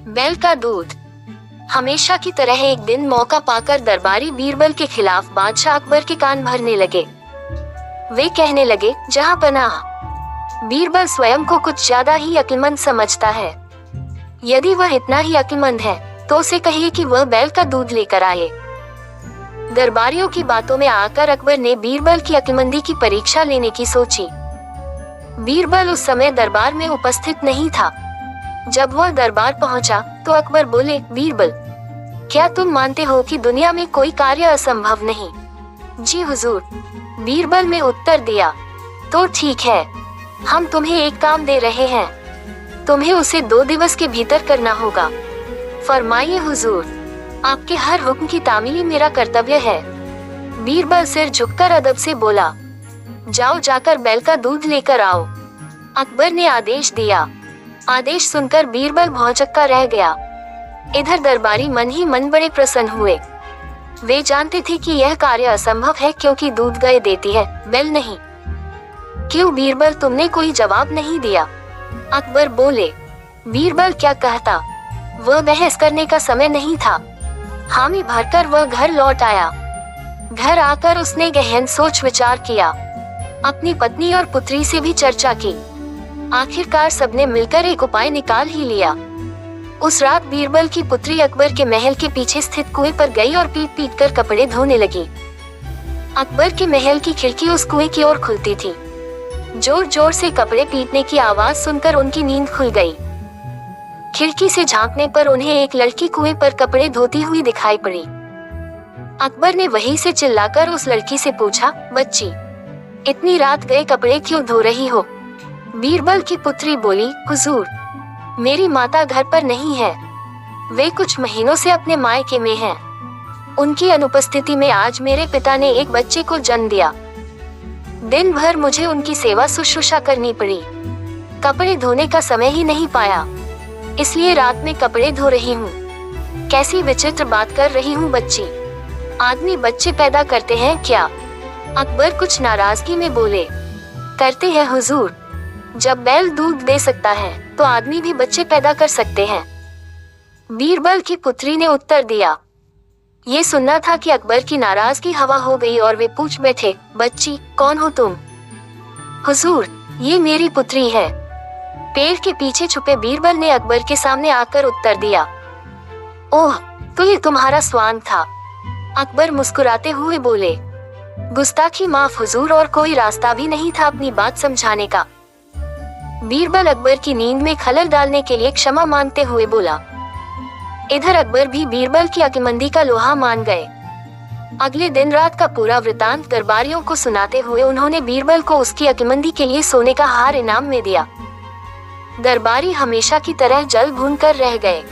बैल का दूध। हमेशा की तरह एक दिन मौका पाकर दरबारी बीरबल के खिलाफ बादशाह अकबर के कान भरने लगे। वे कहने लगे, जहां पनाह, बीरबल स्वयं को कुछ ज्यादा ही अक्लमंद समझता है। यदि वह इतना ही अक्लमंद है तो उसे कहिए कि वह बैल का दूध लेकर आए। दरबारियों की बातों में आकर अकबर ने बीरबल की अक्लमंदी की परीक्षा लेने की सोची। बीरबल उस समय दरबार में उपस्थित नहीं था। जब वह दरबार पहुंचा तो अकबर बोले, बीरबल, क्या तुम मानते हो कि दुनिया में कोई कार्य असंभव नहीं? जी हुजूर, बीरबल ने उत्तर दिया। तो ठीक है, हम तुम्हें एक काम दे रहे हैं, तुम्हें उसे 2 दिवस के भीतर करना होगा। फरमाइए हुजूर, आपके हर हुक्म की तामीली मेरा कर्तव्य है। बीरबल सिर झुककर अदब से बोला, जाओ जाकर बैल का दूध लेकर आओ। अकबर ने आदेश दिया। आदेश सुनकर बीरबल भौचक्का रह गया। इधर दरबारी मन ही मन बड़े प्रसन्न हुए। वे जानते थे कि यह कार्य असंभव है क्योंकि दूध गाय देती है, बैल नहीं। क्यों बीरबल, तुमने कोई जवाब नहीं दिया? अकबर बोले। बीरबल क्या कहता, वह बहस करने का समय नहीं था। हामी भरकर वह घर लौट आया। घर आकर उसने गहन सोच विचार किया, अपनी पत्नी और पुत्री से भी चर्चा की। आखिरकार सबने मिलकर एक उपाय निकाल ही लिया। उस रात बीरबल की पुत्री अकबर के महल के पीछे स्थित कुएं पर गई और पीट पीट कर कपड़े धोने लगी। अकबर के महल की खिड़की उस कुएं की ओर खुलती थी। जोर जोर से कपड़े पीटने की आवाज सुनकर उनकी नींद खुल गई। खिड़की से झांकने पर उन्हें एक लड़की कुएं पर कपड़े धोती हुई दिखाई पड़ी। अकबर ने वहीं से चिल्लाकर उस लड़की से पूछा, बच्ची, इतनी रात गए कपड़े क्यों धो रही हो? बीरबल की पुत्री बोली, हुजूर, मेरी माता घर पर नहीं है, वे कुछ महीनों से अपने मायके में हैं। उनकी अनुपस्थिति में आज मेरे पिता ने एक बच्चे को जन्म दिया। दिन भर मुझे उनकी सेवा शुश्रूषा करनी पड़ी, कपड़े धोने का समय ही नहीं पाया, इसलिए रात में कपड़े धो रही हूँ। कैसी विचित्र बात कर रही हूँ बच्ची, आदमी बच्चे पैदा करते हैं क्या? अकबर कुछ नाराजगी में बोले, करते हैं हुजूर, जब बैल दूध दे सकता है तो आदमी भी बच्चे पैदा कर सकते हैं। बीरबल की पुत्री ने उत्तर दिया। ये सुनना था कि अकबर की नाराजगी हवा हो गई और वे पूछ बैठे, बच्ची, कौन हो तुम? हुजूर, ये मेरी पुत्री है। पेड़ के पीछे छुपे बीरबल ने अकबर के सामने आकर उत्तर दिया। ओह, तो ये तुम्हारा स्वांग था? अकबर मुस्कुराते हुए बोले, गुस्ताखी माफ हुजूर, और कोई रास्ता भी नहीं था अपनी बात समझाने का। बीरबल अकबर की नींद में खलल डालने के लिए क्षमा मांगते हुए बोला। इधर अकबर भी बीरबल की अक्लमंदी का लोहा मान गए। अगले दिन रात का पूरा वृतांत दरबारियों को सुनाते हुए उन्होंने बीरबल को उसकी अक्लमंदी के लिए सोने का हार इनाम में दिया। दरबारी हमेशा की तरह जल भून कर रह गए।